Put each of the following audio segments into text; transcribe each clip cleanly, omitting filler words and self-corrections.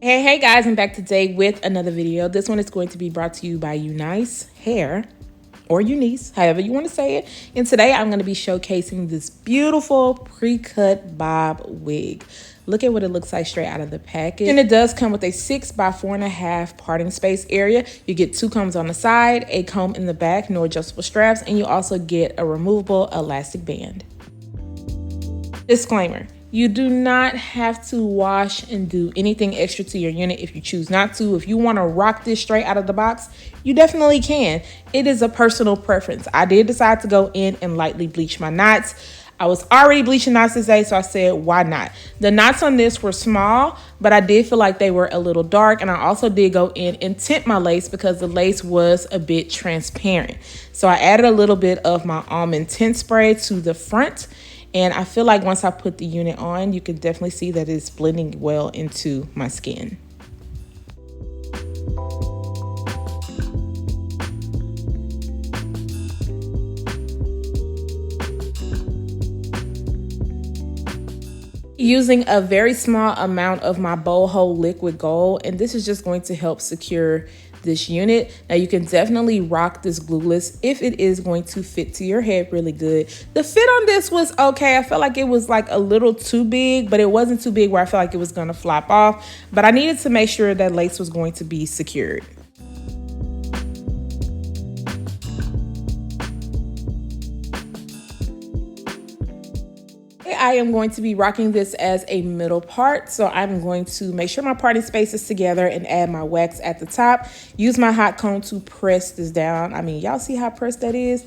Hey guys, I'm back today with another video. This one is going to be brought to you by Unice Hair, or Unice, however you want to say it. And today I'm going to be showcasing this beautiful pre-cut bob wig. Look at what it looks like straight out of the package. And it does come with a 6 by 4.5 parting space area. You get 2 combs on the side, a comb in the back, no adjustable straps, and you also get a removable elastic band. Disclaimer. You do not have to wash and do anything extra to your unit if you choose not to. If you want to rock this straight out of the box, you definitely can. It is a personal preference. I did decide to go in and lightly bleach my knots. I was already bleaching knots today, so I said, why not? The knots on this were small, but I did feel like they were a little dark, and I also did go in and tint my lace because the lace was a bit transparent. So I added a little bit of my almond tint spray to the front. And I feel like once I put the unit on, you can definitely see that it's blending well into my skin. Using a very small amount of my boho liquid gold, and this is just going to help secure this unit. Now you can definitely rock this glueless if it is going to fit to your head really good. The fit on this was okay. I felt like it was like a little too big, but it wasn't too big where I felt like it was going to flop off. But I needed to make sure that lace was going to be secured. I am going to be rocking this as a middle part, so I'm going to make sure my parting space is together and add my wax at the top. Use my hot comb to press this down. I mean, y'all see how pressed that is?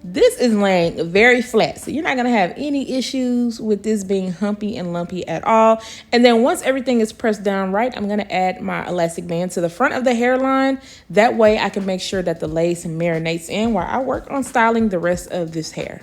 This is laying very flat, so you're not going to have any issues with this being humpy and lumpy at all. And then once everything is pressed down right, I'm going to add my elastic band to the front of the hairline. That way I can make sure that the lace marinates in while I work on styling the rest of this hair.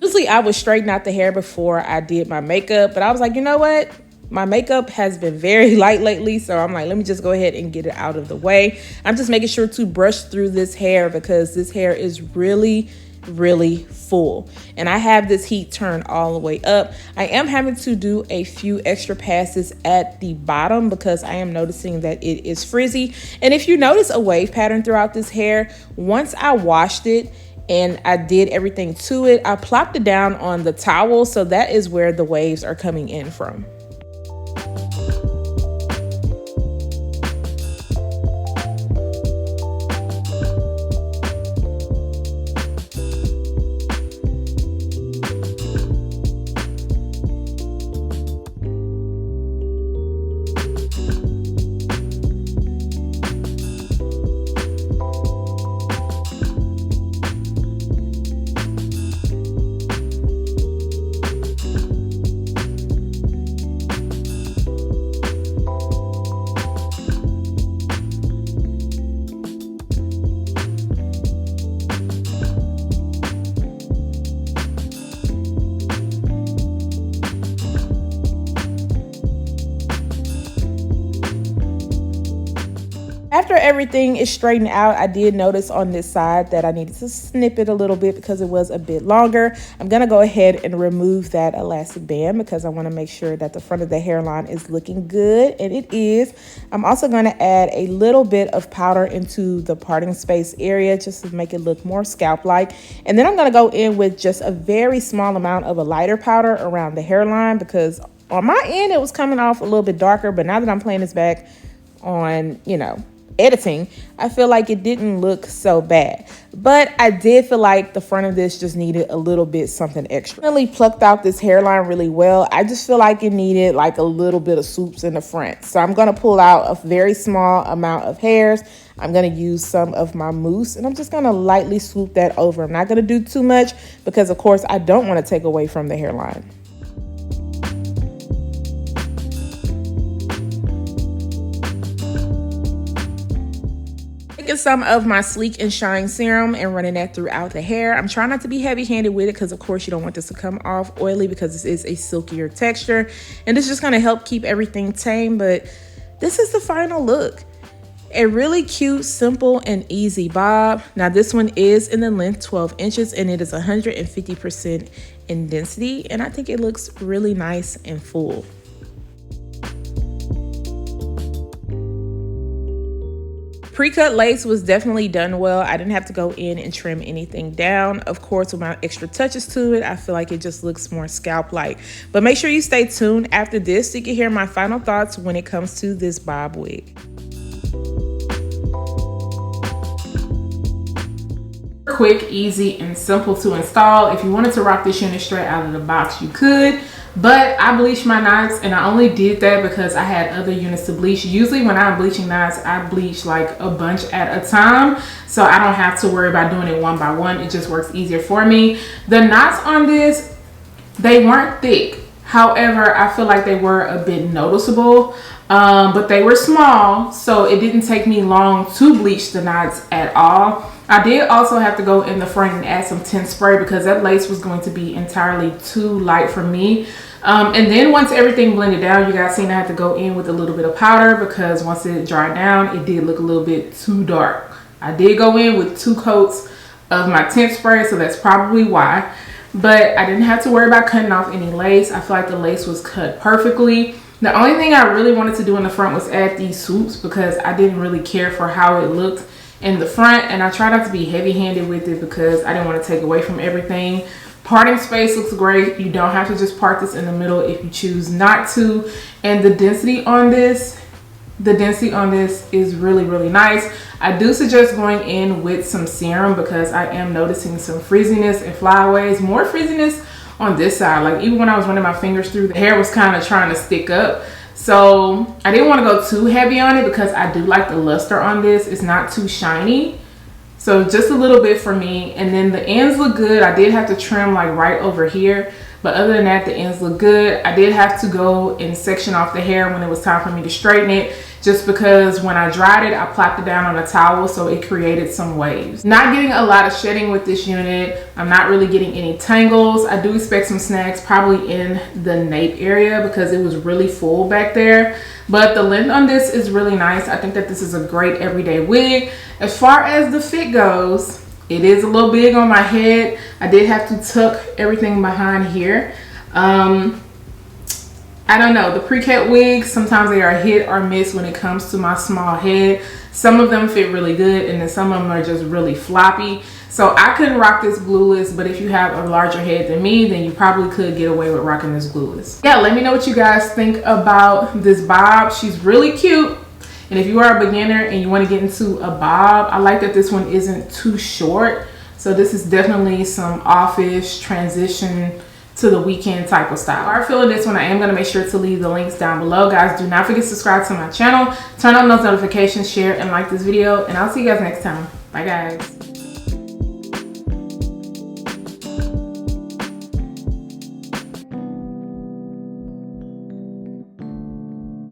Usually I would straighten out the hair before I did my makeup, but I was like, you know what? My makeup has been very light lately, so I'm like, let me just go ahead and get it out of the way. I'm just making sure to brush through this hair because this hair is really full, and I have this heat turned all the way up. I am having to do a few extra passes at the bottom because I am noticing that it is frizzy. And if you notice a wave pattern throughout this hair, once I washed it and I did everything to it, I plopped it down on the towel, so that is where the waves are coming in from. After everything is straightened out, I did notice on this side that I needed to snip it a little bit because it was a bit longer. I'm going to go ahead and remove that elastic band because I want to make sure that the front of the hairline is looking good, and it is. I'm also going to add a little bit of powder into the parting space area just to make it look more scalp-like. And then I'm going to go in with just a very small amount of a lighter powder around the hairline because on my end it was coming off a little bit darker, but now that I'm playing this back on, editing, I feel like it didn't look so bad. But I did feel like the front of this just needed a little bit something extra. Really plucked out this hairline really well. I just feel like it needed like a little bit of swoops in the front. So I'm going to pull out a very small amount of hairs. I'm going to use some of my mousse, and I'm just going to lightly swoop that over. I'm not going to do too much because, of course, I don't want to take away from the hairline. Taking some of my Sleek and Shine serum and running that throughout the hair. I'm trying not to be heavy-handed with it because, of course, you don't want this to come off oily because this is a silkier texture. And this is just going to help keep everything tame, but this is the final look. A really cute, simple, and easy bob. Now this one is in the length 12 inches and it is 150% in density, and I think it looks really nice and full. Pre-cut lace was definitely done well. I didn't have to go in and trim anything down. Of course, with my extra touches to it, I feel like it just looks more scalp-like. But make sure you stay tuned after this so you can hear my final thoughts when it comes to this bob wig. Quick, easy, and simple to install. If you wanted to rock this unit straight out of the box, you could. But I bleached my knots, and I only did that because I had other units to bleach. Usually when I'm bleaching knots, I bleach like a bunch at a time, so I don't have to worry about doing it one by one. It just works easier for me. The knots on this, they weren't thick. However, I feel like they were a bit noticeable, but they were small, so it didn't take me long to bleach the knots at all. I did also have to go in the front and add some tint spray because that lace was going to be entirely too light for me. And then once everything blended down, you guys seen I had to go in with a little bit of powder because once it dried down, it did look a little bit too dark. I did go in with 2 coats of my tint spray, so that's probably why. But I didn't have to worry about cutting off any lace. I feel like the lace was cut perfectly. The only thing I really wanted to do in the front was add these swoops because I didn't really care for how it looked in the front, and I try not to be heavy-handed with it because I didn't want to take away from everything. Parting space looks great. You don't have to just part this in the middle if you choose not to. And the density on this is really, really nice. I do suggest going in with some serum because I am noticing some frizziness and flyaways, more frizziness on this side. Like even when I was running my fingers through, the hair was kind of trying to stick up. So I didn't want to go too heavy on it because I do like the luster on this. It's not too shiny. So just a little bit for me. And then the ends look good. I did have to trim like right over here. But other than that, the ends look good. I did have to go and section off the hair when it was time for me to straighten it, just because when I dried it, I plopped it down on a towel, so it created some waves. Not getting a lot of shedding with this unit. I'm not really getting any tangles. I do expect some snags probably in the nape area because it was really full back there. But the length on this is really nice. I think that this is a great everyday wig. As far as the fit goes, it is a little big on my head. I did have to tuck everything behind here. I don't know, the pre-cut wigs, sometimes they are hit or miss when it comes to my small head. Some of them fit really good and then some of them are just really floppy. So I couldn't rock this glueless, but if you have a larger head than me, then you probably could get away with rocking this glueless. Yeah, let me know what you guys think about this bob. She's really cute. And if you are a beginner and you want to get into a bob, I like that this one isn't too short. So this is definitely some office transition to the weekend type of style. If you are feeling this one, I am going to make sure to leave the links down below. Guys, do not forget to subscribe to my channel, turn on those notifications, share, and like this video. And I'll see you guys next time. Bye, guys.